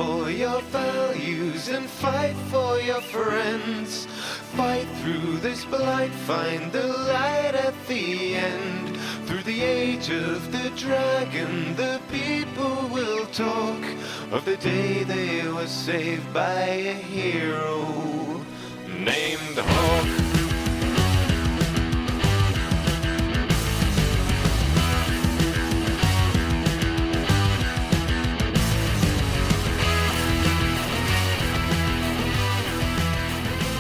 for your values and fight for your friends. Fight through this blight, find the light at the end. Through the age of the dragon, the people will talk of the day they were saved by a hero named Hawk.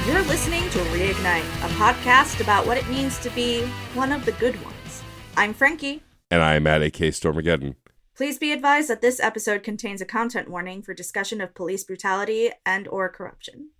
You're listening to Reignite, a podcast about what it means to be one of the good ones. I'm Frankie. And I'm at AK Stormageddon. Please be advised that this episode contains a content warning for discussion of police brutality and or corruption.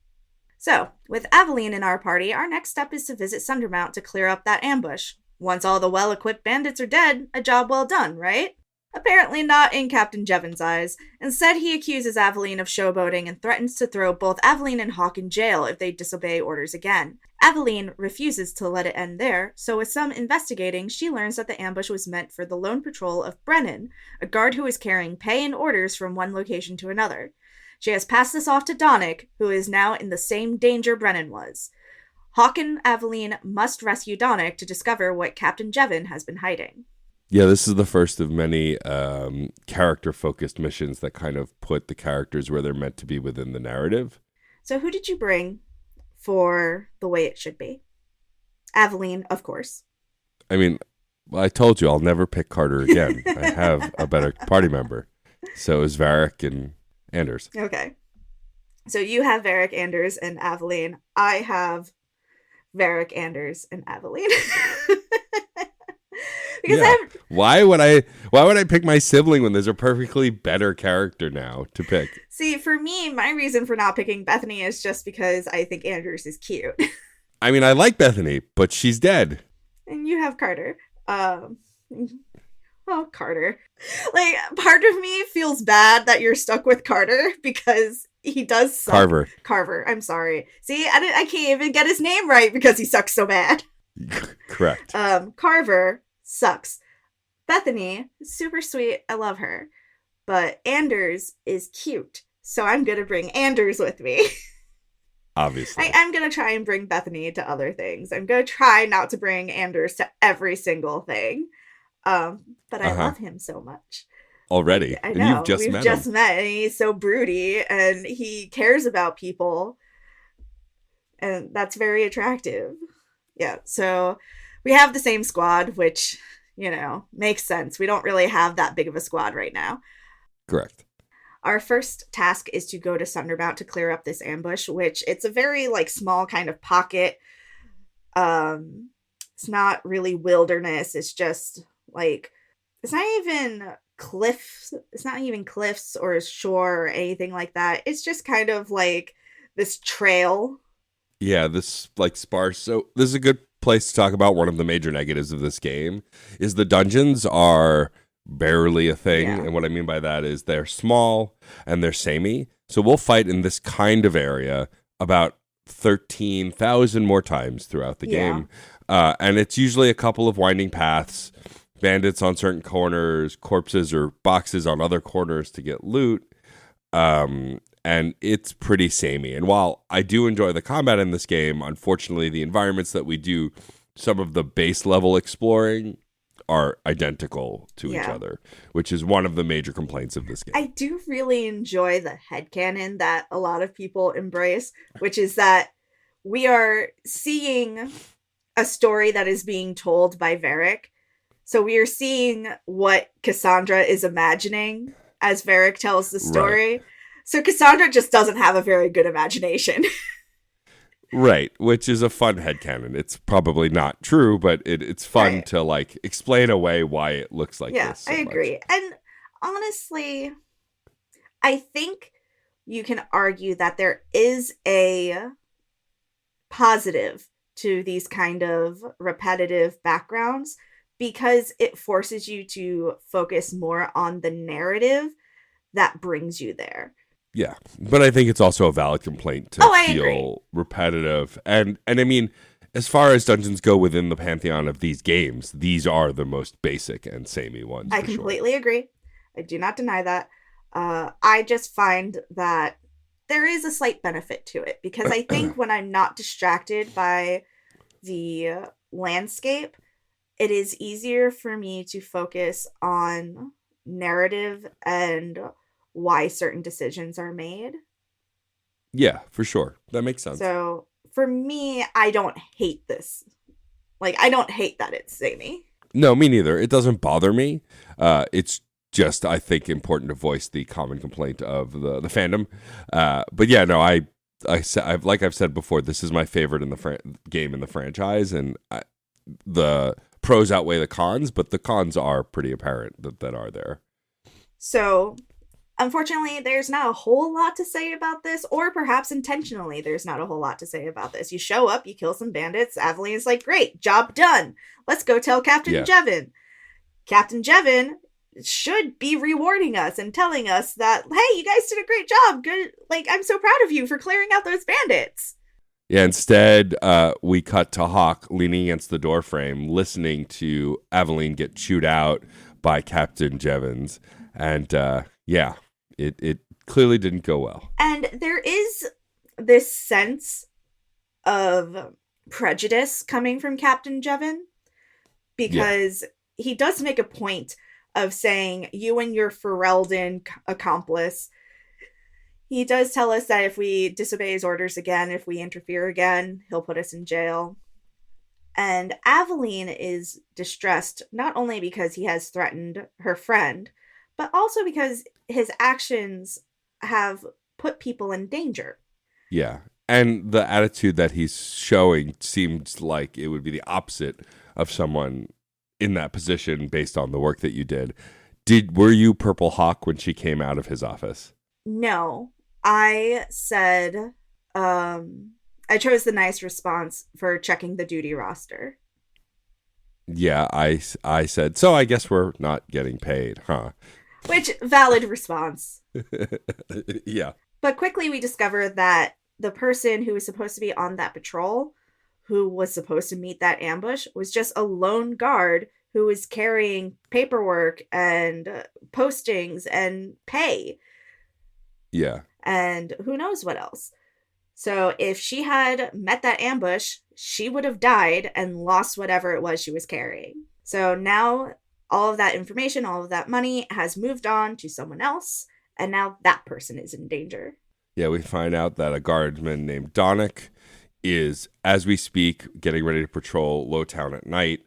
So, with Aveline in our party, our next step is to visit Sundermount to clear up that ambush. Once all the well-equipped bandits are dead, a job well done, right? Apparently not in Captain Jevon's eyes. Instead, he accuses Aveline of showboating and threatens to throw both Aveline and Hawk in jail if they disobey orders again. Aveline refuses to let it end there, so with some investigating, she learns that the ambush was meant for the lone patrol of Brennan, a guard who is carrying pay and orders from one location to another. She has passed this off to Donnic, who is now in the same danger Brennan was. Hawk and Aveline must rescue Donnic to discover what Captain Jevon has been hiding. Yeah, this is the first of many character-focused missions that kind of put the characters where they're meant to be within the narrative. So who did you bring for the way it should be? Aveline, of course. I mean, I told you I'll never pick Carter again. I have a better party member. So it was Varric and Anders. Okay. So you have Varric, Anders, and Aveline. I have Varric, Anders, and Aveline. Because yeah. Why would I pick my sibling when there's a perfectly better character now to pick? See, for me, my reason for not picking Bethany is just because I think Anders is cute. I mean, I like Bethany, but she's dead. And you have Carter. Carter. Like, part of me feels bad that you're stuck with Carter because he does suck. Carver. I'm sorry. See, I can't even get his name right because he sucks so bad. Correct. Carver sucks. Bethany, super sweet. I love her. But Anders is cute. So I'm going to bring Anders with me. Obviously. I'm going to try and bring Bethany to other things. I'm going to try not to bring Anders to every single thing. But I love him so much. Already. I know. You've just We've met just him. met, and he's so broody, and he cares about people. And that's very attractive. Yeah, so we have the same squad, which, makes sense. We don't really have that big of a squad right now. Correct. Our first task is to go to Sundermount to clear up this ambush, which it's a very, small kind of pocket. It's not really wilderness. It's just, it's not even cliffs. It's not even cliffs or a shore or anything like that. It's just kind of this trail. Yeah, this sparse. So this is a good place to talk about one of the major negatives of this game is the dungeons are barely a thing. Yeah. And what I mean by that is they're small and they're samey. So we'll fight in this kind of area about 13,000 more times throughout the game. And it's usually a couple of winding paths, bandits on certain corners, corpses or boxes on other corners to get loot. And it's pretty samey. And while I do enjoy the combat in this game, unfortunately, the environments that we do some of the base level exploring are identical to each other, which is one of the major complaints of this game. I do really enjoy the headcanon that a lot of people embrace, which is that we are seeing a story that is being told by Varric. So we are seeing what Cassandra is imagining as Varric tells the story. Right. So Cassandra just doesn't have a very good imagination. Right, which is a fun headcanon. It's probably not true, but it's fun to explain away why it looks like this. Yeah, I agree. Much. And honestly, I think you can argue that there is a positive to these kind of repetitive backgrounds because it forces you to focus more on the narrative that brings you there. Yeah, but I think it's also a valid complaint to feel repetitive. And I mean, as far as dungeons go within the pantheon of these games, these are the most basic and samey ones. I completely agree. I do not deny that. I just find that there is a slight benefit to it because I think when I'm not distracted by the landscape, it is easier for me to focus on narrative and why certain decisions are made. Yeah, for sure. That makes sense. So for me, I don't hate this. Like, I don't hate that it's samey. No, me neither. It doesn't bother me. It's just, I think, important to voice the common complaint of the fandom. But yeah, no, I've like I've said before, this is my favorite in the game in the franchise, and the pros outweigh the cons, but the cons are pretty apparent that are there. So, unfortunately, there's not a whole lot to say about this, or perhaps intentionally, there's not a whole lot to say about this. You show up, you kill some bandits. Aveline's like, great, job done. Let's go tell Captain Jevin. Captain Jevin should be rewarding us and telling us that, hey, you guys did a great job. Good. Like, I'm so proud of you for clearing out those bandits. Yeah, instead, we cut to Hawk leaning against the doorframe, listening to Aveline get chewed out by Captain Jevons. And yeah, it clearly didn't go well. And there is this sense of prejudice coming from Captain Jevin because he does make a point of saying, you and your Ferelden accomplice. He does tell us that if we disobey his orders again, if we interfere again, he'll put us in jail. And Aveline is distressed, not only because he has threatened her friend, but also because his actions have put people in danger. Yeah. And the attitude that he's showing seems like it would be the opposite of someone in that position based on the work that you did. Were you Purple Hawk when she came out of his office? No. I said, I chose the nice response for checking the duty roster. Yeah, I said, so I guess we're not getting paid, huh? Which, valid response. Yeah. But quickly we discover that the person who was supposed to be on that patrol, who was supposed to meet that ambush, was just a lone guard who was carrying paperwork and postings and pay. Yeah. And who knows what else. So if she had met that ambush, she would have died and lost whatever it was she was carrying. So now all of that information, all of that money has moved on to someone else, and now that person is in danger. Yeah, we find out that a guardsman named Donnick is, as we speak, getting ready to patrol Lowtown at night,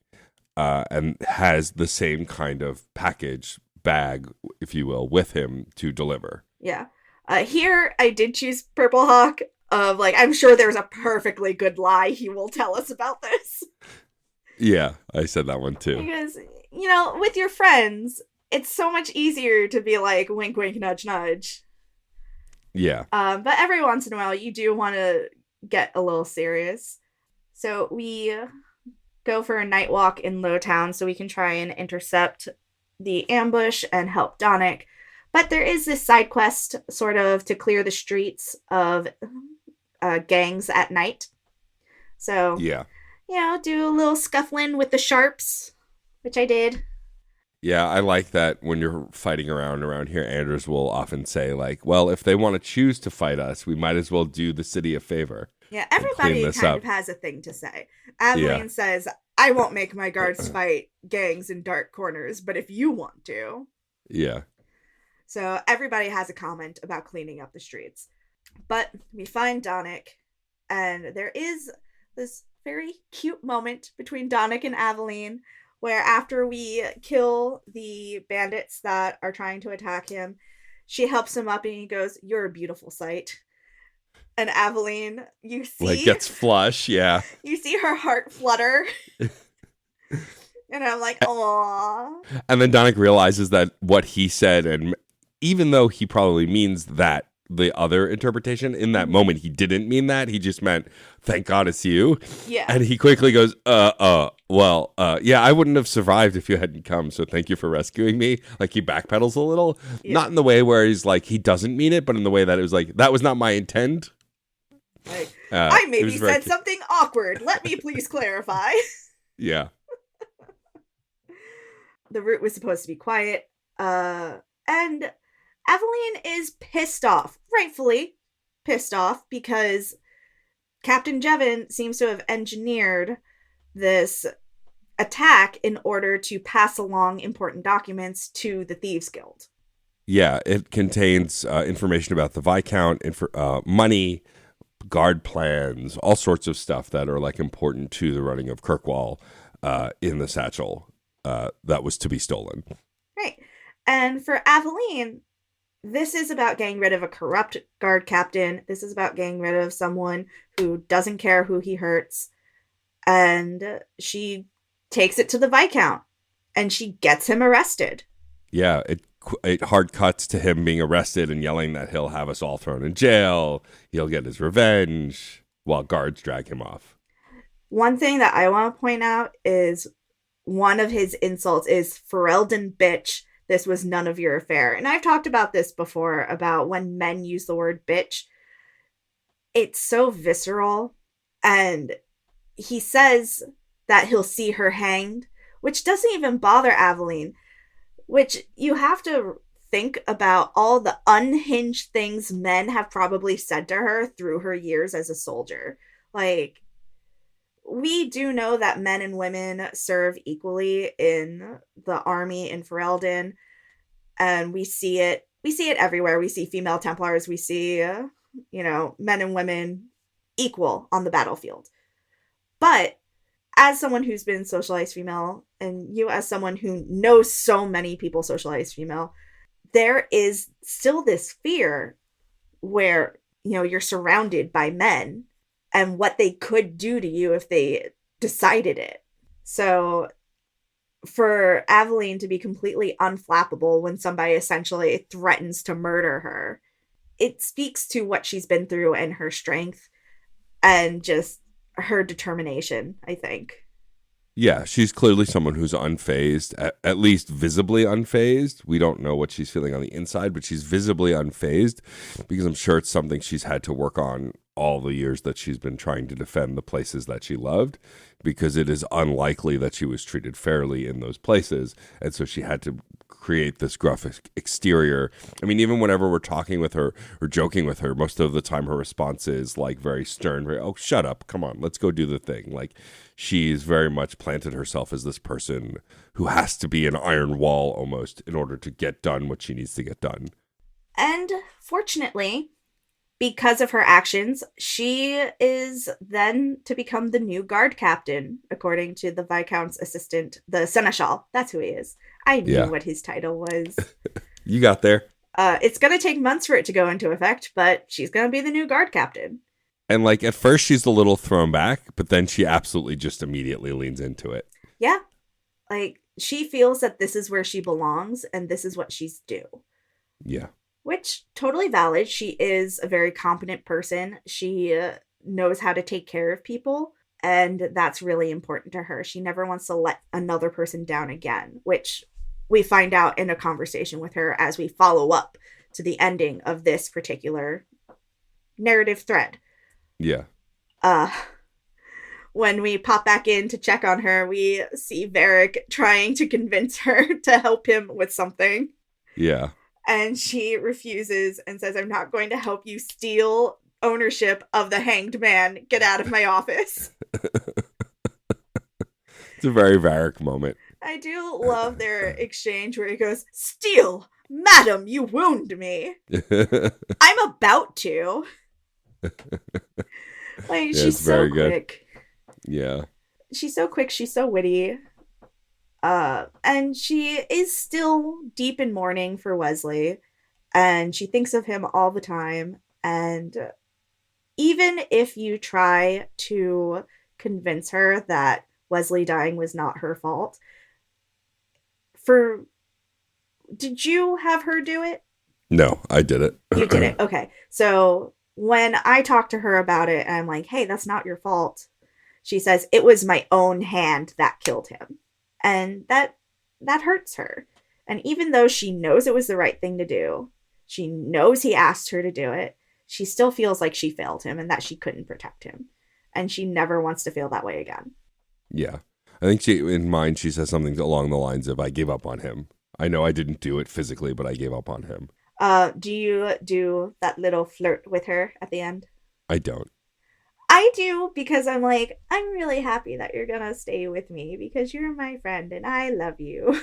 and has the same kind of package bag, if you will, with him to deliver. Yeah. Here, I did choose Purple Hawk. I'm sure there's a perfectly good lie he will tell us about this. Yeah, I said that one too. Because, with your friends, it's so much easier to be like, wink, wink, nudge, nudge. Yeah. But every once in a while, you do want to get a little serious. So we go for a night walk in Lowtown so we can try and intercept the ambush and help Donnick. But there is this side quest, sort of, to clear the streets of gangs at night. So, yeah, do a little scuffling with the sharps, which I did. Yeah, I like that when you're fighting around here, Anders will often say, like, well, if they want to choose to fight us, we might as well do the city a favor. Yeah, everybody kind of has a thing to say. Aveline says, I won't make my guards fight gangs in dark corners, but if you want to. Yeah. So everybody has a comment about cleaning up the streets. But we find Donnick, and there is this very cute moment between Donnick and Aveline, where after we kill the bandits that are trying to attack him, she helps him up and he goes, "You're a beautiful sight." And Aveline, you see... Like, gets flush, yeah. You see her heart flutter. And I'm like, aww. And then Donnick realizes that what he said, and even though he probably means that, the other interpretation, in that moment, he didn't mean that. He just meant, thank God it's you. Yeah. And he quickly goes, yeah, I wouldn't have survived if you hadn't come, so thank you for rescuing me. Like, he backpedals a little. Yeah. Not in the way where he's like, he doesn't mean it, but in the way that it was like, that was not my intent. Like, I maybe said something awkward. Let me please clarify. Yeah. The route was supposed to be quiet. And Aveline is pissed off, rightfully pissed off, because Captain Jevin seems to have engineered this attack in order to pass along important documents to the Thieves Guild. Yeah, it contains information about the Viscount, money, guard plans, all sorts of stuff that are like important to the running of Kirkwall in the satchel that was to be stolen. Right. And for Aveline, this is about getting rid of a corrupt guard captain. This is about getting rid of someone who doesn't care who he hurts. And she takes it to the Viscount and she gets him arrested. Yeah, it hard cuts to him being arrested and yelling that he'll have us all thrown in jail. He'll get his revenge while guards drag him off. One thing that I want to point out is one of his insults is Ferelden bitch. This was none of your affair. And I've talked about this before, about when men use the word bitch. It's so visceral. And he says that he'll see her hanged, which doesn't even bother Aveline, which you have to think about all the unhinged things men have probably said to her through her years as a soldier. Like, we do know that men and women serve equally in the army in Ferelden, and we see it everywhere. We see female Templars, we see men and women equal on the battlefield. But as someone who's been socialized female, and you as someone who knows so many people socialized female, there is still this fear where you're surrounded by men and what they could do to you if they decided it. So for Aveline to be completely unflappable when somebody essentially threatens to murder her, it speaks to what she's been through and her strength and just her determination, I think. Yeah, she's clearly someone who's unfazed, at least visibly unfazed. We don't know what she's feeling on the inside, but she's visibly unfazed because I'm sure it's something she's had to work on all the years that she's been trying to defend the places that she loved, because it is unlikely that she was treated fairly in those places. And so she had to create this gruff exterior. I mean, even whenever we're talking with her or joking with her, most of the time her response is like very stern, very, oh, shut up, come on, let's go do the thing. Like, she's very much planted herself as this person who has to be an iron wall almost in order to get done what she needs to get done. And fortunately, because of her actions, she is then to become the new guard captain, according to the Viscount's assistant, the Seneschal. That's who he is. I knew what his title was. You got there. It's going to take months for it to go into effect, but she's going to be the new guard captain. And like at first she's a little thrown back, but then she absolutely just immediately leans into it. Yeah. Like, she feels that this is where she belongs and this is what she's due. Yeah. Which, totally valid. She is a very competent person. She knows how to take care of people, and that's really important to her. She never wants to let another person down again, which we find out in a conversation with her as we follow up to the ending of this particular narrative thread. Yeah. When we pop back in to check on her, we see Varric trying to convince her to help him with something. Yeah. And she refuses and says, I'm not going to help you steal ownership of the hanged man. Get out of my office. It's a very Varric moment. I do love their exchange where he goes, steal! Madam, you wound me. I'm about to. Like, Yeah, she's so quick. Yeah. She's so quick. She's so witty. And she is still deep in mourning for Wesley, and she thinks of him all the time. And even if you try to convince her that Wesley dying was not her fault, did you have her do it? No, I did it. You did it. Okay. So when I talk to her about it, and I'm like, hey, that's not your fault, she says, it was my own hand that killed him. And that hurts her. And even though she knows it was the right thing to do, she knows he asked her to do it, she still feels like she failed him and that she couldn't protect him. And she never wants to feel that way again. Yeah. I think in she says something along the lines of, I gave up on him. I know I didn't do it physically, but I gave up on him. Do you do that little flirt with her at the end? I don't. I do, because I'm like, I'm really happy that you're gonna stay with me because you're my friend and I love you.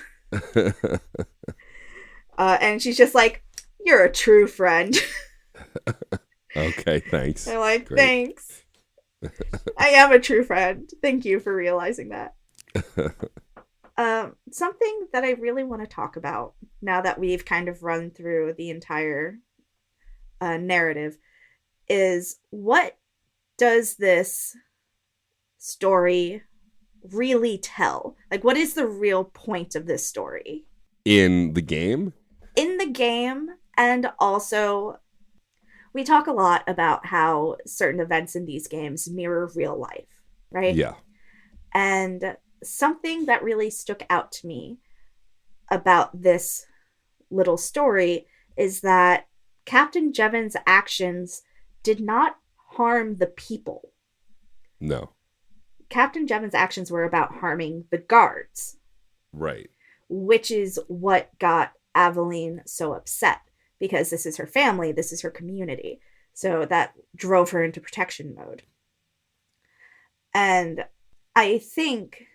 And she's just like, you're a true friend. Okay, thanks. I'm like, Great. thanks. I am a true friend. Thank you for realizing that. Something that I really want to talk about now that we've kind of run through the entire narrative is, what does this story really tell? Like, what is the real point of this story? In the game? In the game, and also we talk a lot about how certain events in these games mirror real life, right? Yeah. And something that really stuck out to me about this little story is that Captain Jevons' actions did not harm the people. No. Captain Jevons' actions were about harming the guards. Right. Which is what got Aveline so upset, because this is her family, this is her community. So that drove her into protection mode. And I think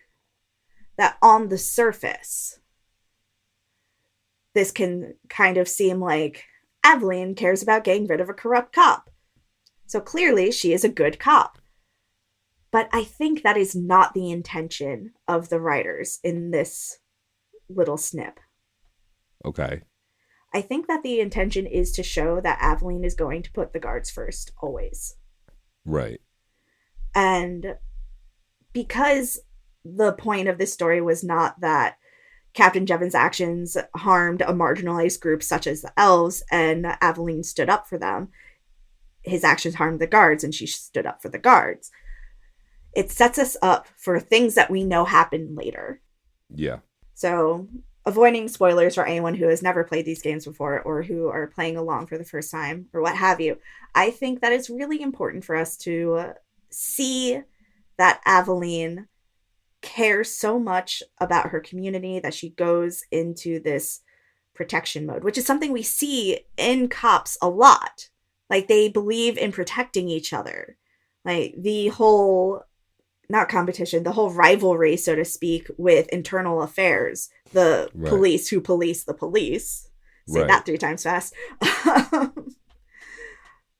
that on the surface, this can kind of seem like Aveline cares about getting rid of a corrupt cop. So clearly she is a good cop. But I think that is not the intention of the writers in this little snip. Okay. I think that the intention is to show that Aveline is going to put the guards first, always. Right. And because the point of this story was not that Captain Jevons' actions harmed a marginalized group such as the elves and Aveline stood up for them, his actions harmed the guards and she stood up for the guards. It sets us up for things that we know happen later. Yeah. So, avoiding spoilers for anyone who has never played these games before or who are playing along for the first time or what have you, I think that it's really important for us to see that Aveline cares so much about her community that she goes into this protection mode, which is something we see in cops a lot. Like, they believe in protecting each other. Like, the whole, not competition, the whole rivalry, so to speak, with internal affairs. The Right. police who police the police. Say Right. that 3 times fast.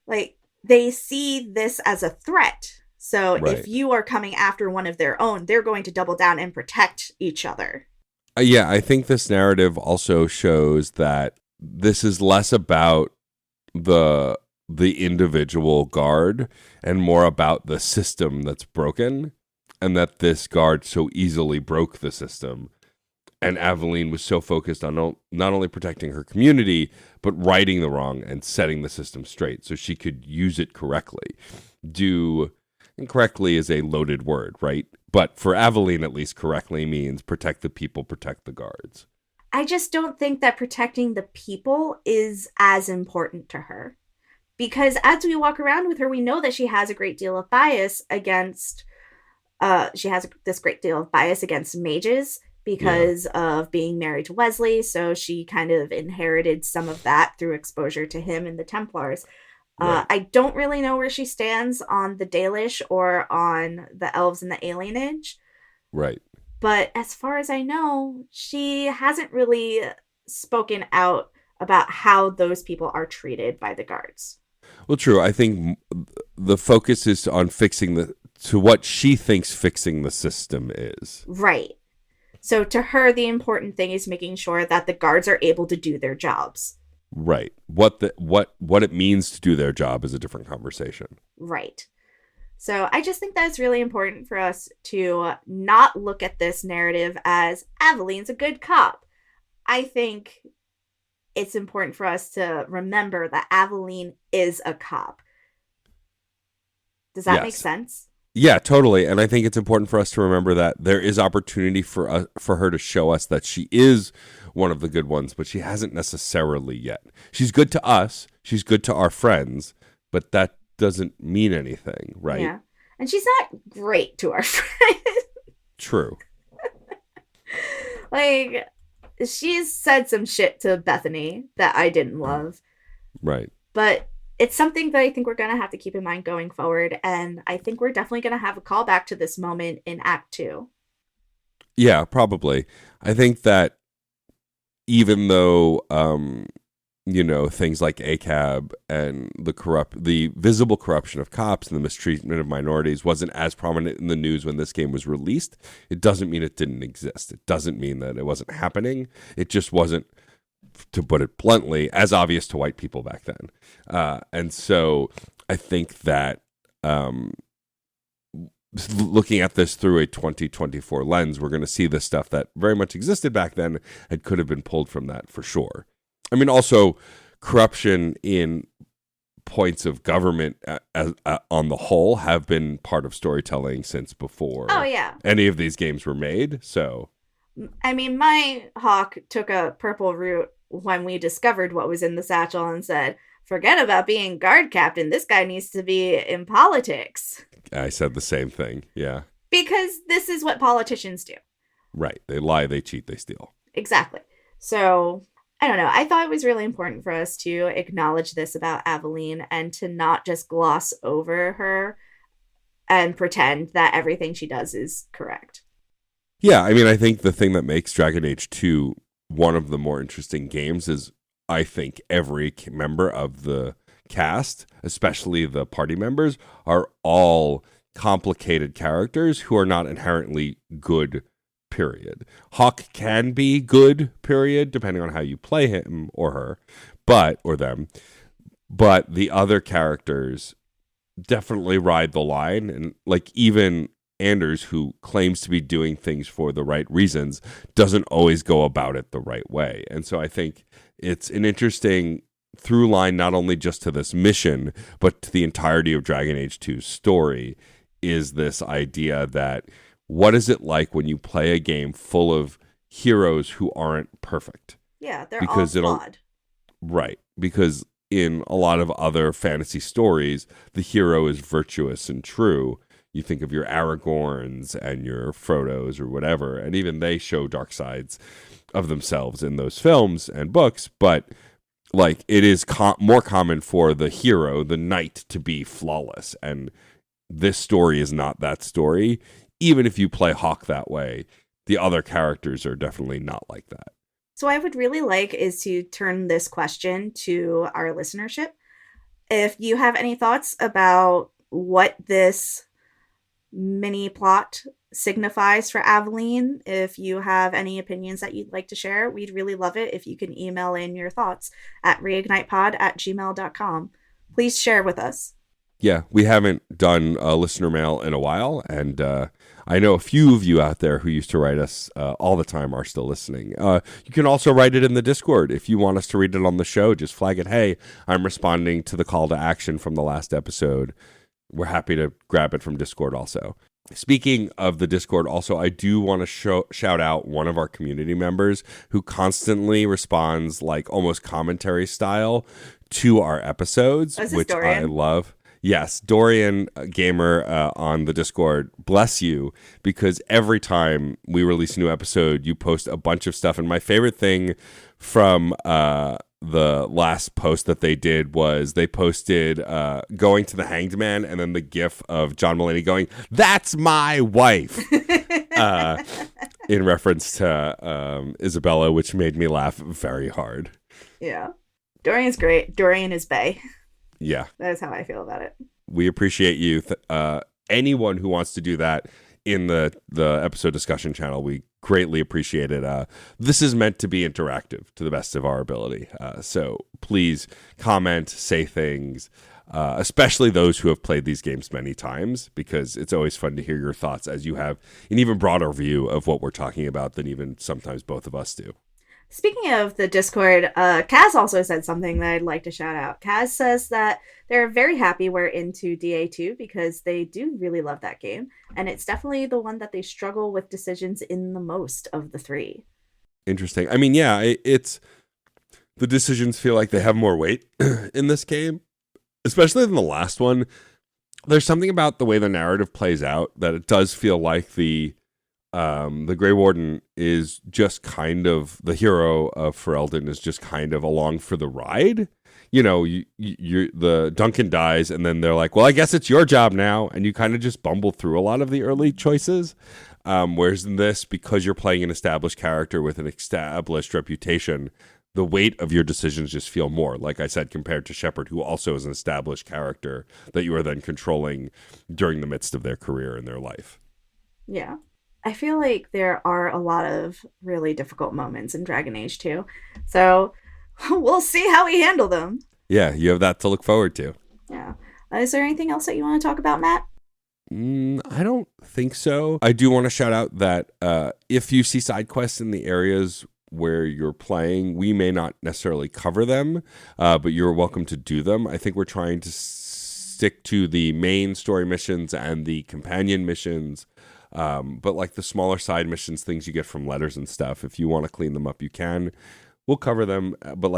Like, they see this as a threat. So Right. if you are coming after one of their own, they're going to double down and protect each other. Yeah, I think this narrative also shows that this is less about the individual guard and more about the system that's broken, and that this guard so easily broke the system. And Aveline was so focused on not only protecting her community, but righting the wrong and setting the system straight so she could use it correctly. And correctly is a loaded word, right? But for Aveline, at least, correctly means protect the people, protect the guards. I just don't think that protecting the people is as important to her. Because as we walk around with her, we know that she has a great deal of bias against mages because of being married to Wesley. So she kind of inherited some of that through exposure to him and the Templars. Right. I don't really know where she stands on the Dalish or on the elves and the alienage. Right. But as far as I know, she hasn't really spoken out about how those people are treated by the guards. Well, true. I think the focus is on fixing to what she thinks fixing the system is. Right. So to her, the important thing is making sure that the guards are able to do their jobs. Right. What it means to do their job is a different conversation. Right. So I just think that it's really important for us to not look at this narrative as Aveline's a good cop. I think it's important for us to remember that Aveline is a cop. Does that make sense? Yeah, totally. And I think it's important for us to remember that there is opportunity for her to show us that she is one of the good ones, but she hasn't necessarily yet. She's good to us. She's good to our friends, but that doesn't mean anything, right? Yeah. And she's not great to our friends. True. Like, she's said some shit to Bethany that I didn't love. Right. But it's something that I think we're going to have to keep in mind going forward. And I think we're definitely going to have a callback to this moment in Act 2. Yeah, probably. I think that even though, things like ACAB and the visible corruption of cops and the mistreatment of minorities wasn't as prominent in the news when this game was released, it doesn't mean it didn't exist. It doesn't mean that it wasn't happening. It just wasn't, to put it bluntly, as obvious to white people back then. And so I think that looking at this through a 2024 lens, we're going to see the stuff that very much existed back then and could have been pulled from that for sure. I mean, also corruption in points of government on the whole have been part of storytelling since before any of these games were made. So, I mean, my hawk took a purple root when we discovered what was in the satchel and said, forget about being guard captain. This guy needs to be in politics. I said the same thing. Yeah. Because this is what politicians do. Right. They lie, they cheat, they steal. Exactly. So, I don't know. I thought it was really important for us to acknowledge this about Aveline and to not just gloss over her and pretend that everything she does is correct. Yeah. I mean, I think the thing that makes Dragon Age 2 one of the more interesting games is I think every member of the cast, especially the party members, are all complicated characters who are not inherently good, period. Hawk can be good, period, depending on how you play him or her, or them. But the other characters definitely ride the line. And like even Anders, who claims to be doing things for the right reasons, doesn't always go about it the right way. And so I think it's an interesting through line, not only just to this mission, but to the entirety of Dragon Age 2's story, is this idea that what is it like when you play a game full of heroes who aren't perfect? Yeah, they're all flawed. Right. Because in a lot of other fantasy stories, the hero is virtuous and true. You think of your Aragorns and your Frodos or whatever, and even they show dark sides of themselves in those films and books, but like it is more common for the hero, the knight, to be flawless, and this story is not that story. Even if you play Hawk that way, the other characters are definitely not like that. So what I would really like is to turn this question to our listenership. If you have any thoughts about what this mini plot signifies for Aveline, if you have any opinions that you'd like to share, we'd really love it if you can email in your thoughts at reignitepod@gmail.com. Please share with us. Yeah, we haven't done listener mail in a while, and I know a few of you out there who used to write us all the time are still listening. You can also write it in the Discord. If you want us to read it on the show, just flag it. Hey, I'm responding to the call to action from the last episode. We're happy to grab it from Discord also. Speaking of the Discord, also, I do want to shout out one of our community members who constantly responds like almost commentary style to our episodes, which Dorian? I love. Yes, Dorian Gamer on the Discord, bless you, because every time we release a new episode, you post a bunch of stuff. And my favorite thing from the last post that they did was they posted going to the Hanged Man and then the gif of John Mulaney going, "That's my wife," in reference to Isabella, which made me laugh very hard. Yeah. Dorian's great. Dorian is bae. Yeah. That is how I feel about it. We appreciate you. Anyone who wants to do that in the episode discussion channel, we greatly appreciate it. This is meant to be interactive to the best of our ability. So please comment, say things, especially those who have played these games many times, because it's always fun to hear your thoughts as you have an even broader view of what we're talking about than even sometimes both of us do. Speaking of the Discord, Kaz also said something that I'd like to shout out. Kaz says that they're very happy we're into DA2 because they do really love that game. And it's definitely the one that they struggle with decisions in the most of the three. Interesting. I mean, yeah, it's the decisions feel like they have more weight in this game, especially than the last one. There's something about the way the narrative plays out that it does feel like the the Grey Warden is just kind of the hero of Ferelden is just kind of along for the ride. You know, the Duncan dies, and then they're like, "Well, I guess it's your job now," and you kind of just bumble through a lot of the early choices. Whereas in this, because you're playing an established character with an established reputation, the weight of your decisions just feel more, like I said, compared to Shepard, who also is an established character that you are then controlling during the midst of their career and their life. Yeah. I feel like there are a lot of really difficult moments in Dragon Age 2. So we'll see how we handle them. Yeah, you have that to look forward to. Yeah. Is there anything else that you want to talk about, Matt? I don't think so. I do want to shout out that if you see side quests in the areas where you're playing, we may not necessarily cover them, but you're welcome to do them. I think we're trying to stick to the main story missions and the companion missions, but like the smaller side missions, things you get from letters and stuff, if you want to clean them up, you can. We'll cover them, but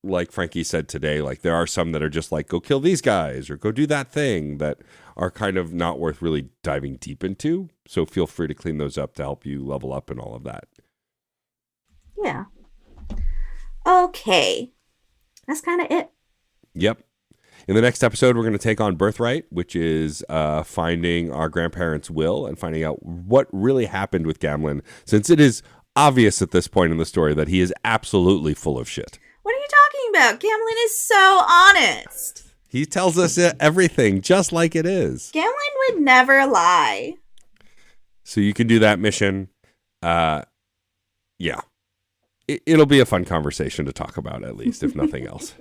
like Frankie said today, like there are some that are just like, go kill these guys or go do that thing, that are kind of not worth really diving deep into. So feel free to clean those up to help you level up and all of that. Yeah. Okay. That's kind of it. Yep. In the next episode, we're going to take on Birthright, which is finding our grandparents' will and finding out what really happened with Gamlen, since it is obvious at this point in the story that he is absolutely full of shit. What are you talking about? Gamlen is so honest. He tells us everything just like it is. Gamlen would never lie. So you can do that mission. Yeah. It'll be a fun conversation to talk about, at least, if nothing else.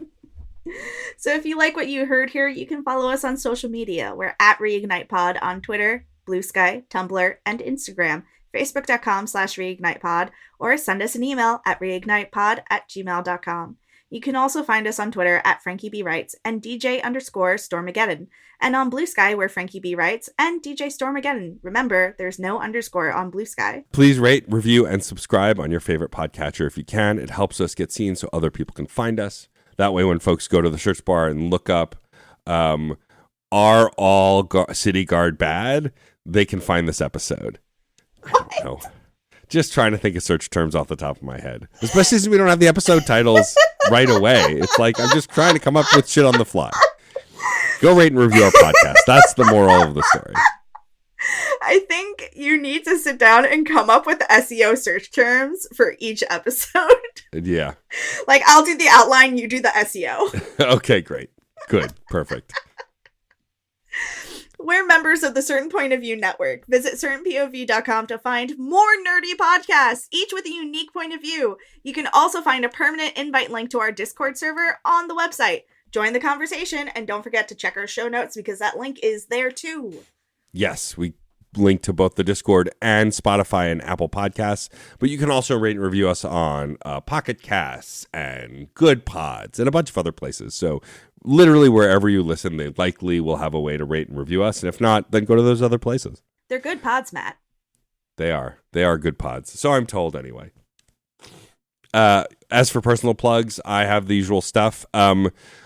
So if you like what you heard here, you can follow us on social media. We're at ReignitePod on Twitter, Blue Sky, Tumblr, and Instagram, facebook.com/reignitepod, or send us an email at reignitepod@gmail.com. You can also find us on Twitter at Frankie B. Writes and DJ_Stormageddon. And on Blue Sky, we're Frankie B. Writes and DJ Stormageddon. Remember, there's no underscore on Blue Sky. Please rate, review, and subscribe on your favorite podcatcher if you can. It helps us get seen so other people can find us. That way, when folks go to the search bar and look up, are all City Guard bad, they can find this episode. I don't know. Just trying to think of search terms off the top of my head. Especially since we don't have the episode titles right away. It's like I'm just trying to come up with shit on the fly. Go rate and review our podcast. That's the moral of the story. I think you need to sit down and come up with SEO search terms for each episode. Yeah. Like, I'll do the outline, you do the SEO. Okay, great. Good. Perfect. We're members of the Certain Point of View Network. Visit certainpov.com to find more nerdy podcasts, each with a unique point of view. You can also find a permanent invite link to our Discord server on the website. Join the conversation, and don't forget to check our show notes because that link is there too. Yes, we link to both the Discord and Spotify and Apple Podcasts, but you can also rate and review us on Pocket Casts and Good Pods and a bunch of other places. So literally wherever you listen, they likely will have a way to rate and review us. And if not, then go to those other places. They're good pods, Matt. They are. They are good pods. So I'm told anyway. As for personal plugs, I have the usual stuff.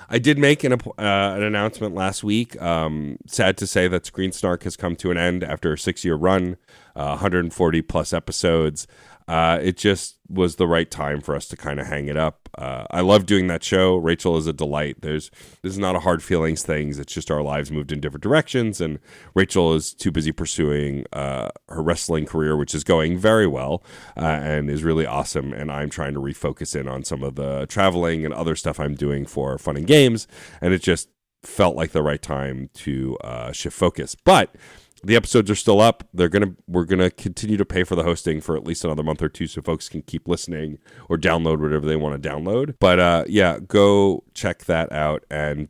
I did make an announcement last week. Sad to say that Screen Snark has come to an end after a 6-year run, 140 plus episodes. It just was the right time for us to kind of hang it up. I love doing that show. Rachel is a delight. This is not a hard feelings thing. It's just our lives moved in different directions, and Rachel is too busy pursuing her wrestling career, which is going very well and is really awesome. And I'm trying to refocus in on some of the traveling and other stuff I'm doing for fun and games, and it just felt like the right time to shift focus. But the episodes are still up. We're gonna continue to pay for the hosting for at least another month or two, so folks can keep listening or download whatever they want to download. But yeah, go check that out and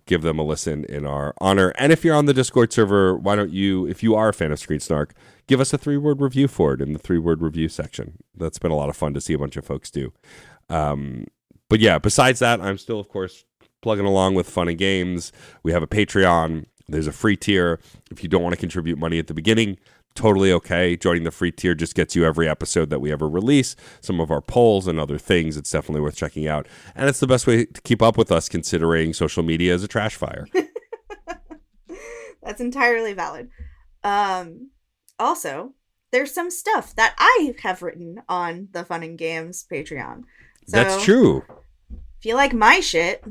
give them a listen in our honor. And if you're on the Discord server, why don't you, if you are a fan of Screen Snark, give us a 3-word review for it in the 3-word review section. That's been a lot of fun to see a bunch of folks do. But yeah, besides that, I'm still, of course, plugging along with fun and games. We have a Patreon. There's a free tier. If you don't want to contribute money at the beginning, totally okay. Joining the free tier just gets you every episode that we ever release, some of our polls and other things. It's definitely worth checking out. And it's the best way to keep up with us, considering social media is a trash fire. That's entirely valid. Also, there's some stuff that I have written on the Fun and Games Patreon. So That's true. If you like my shit,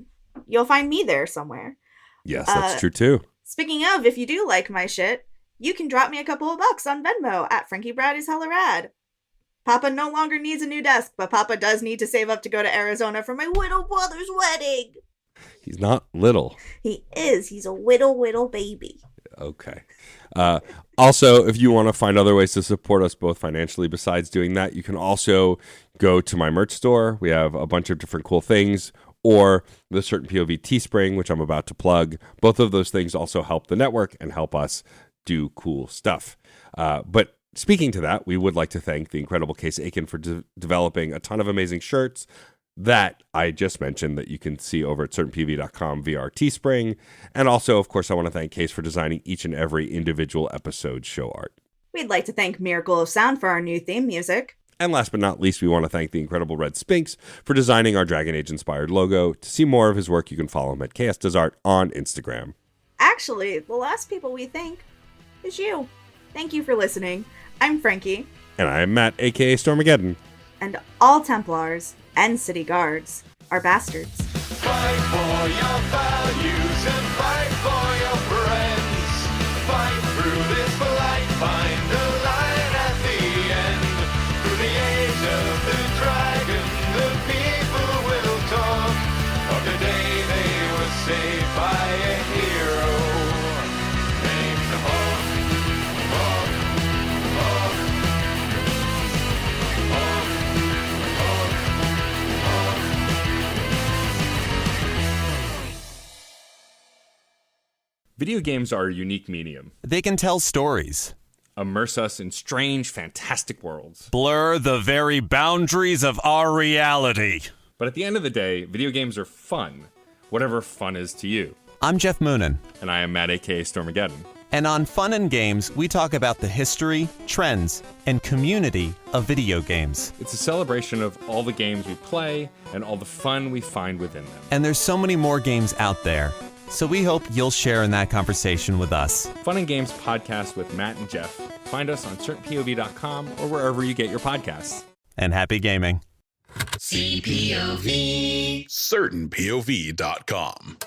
you'll find me there somewhere. Yes, that's true too. Speaking of, if you do like my shit, you can drop me a couple of bucks on Venmo at Frankie Brad is hella rad. Papa no longer needs a new desk, but Papa does need to save up to go to Arizona for my little brother's wedding. He's not little. He is. He's a little baby. Okay. Also, if you want to find other ways to support us both financially besides doing that, you can also go to my merch store. We have a bunch of different cool things, or the Certain POV Teespring, which I'm about to plug. Both of those things also help the network and help us do cool stuff. But speaking to that, we would like to thank the incredible Case Aiken for developing a ton of amazing shirts that I just mentioned that you can see over at certainpv.com via our Teespring. And also, of course, I want to thank Case for designing each and every individual episode show art. We'd like to thank Miracle of Sound for our new theme music. And last but not least, we want to thank the incredible Red Spinks for designing our Dragon Age-inspired logo. To see more of his work, you can follow him at KSDesart on Instagram. Actually, the last people we thank is you. Thank you for listening. I'm Frankie. And I'm Matt, a.k.a. Stormageddon. And all Templars and City Guards are bastards. Fight for your values and fight for your friends. Fight through this fight, find the light at the end. Through the age of the dragon, the people will talk of the day they were saved by a hero named Hawk. Hawk, Hawk, Hawk, Hawk, Hawk. Video games are a unique medium. They can tell stories, Immerse us in strange, fantastic worlds. blur the very boundaries of our reality. But at the end of the day, video games are fun. Whatever fun is to you. I'm Jeff Moonen, And I am Matt, a.k.a. Stormageddon. and on Fun and Games, we talk about the history, trends, and community of video games. It's a celebration of all the games we play and all the fun we find within them. And there's so many more games out there, so we hope you'll share in that conversation with us. Fun and Games podcast with Matt and Jeff. Find us on certainpov.com or wherever you get your podcasts. And happy gaming. CertainPOV.com.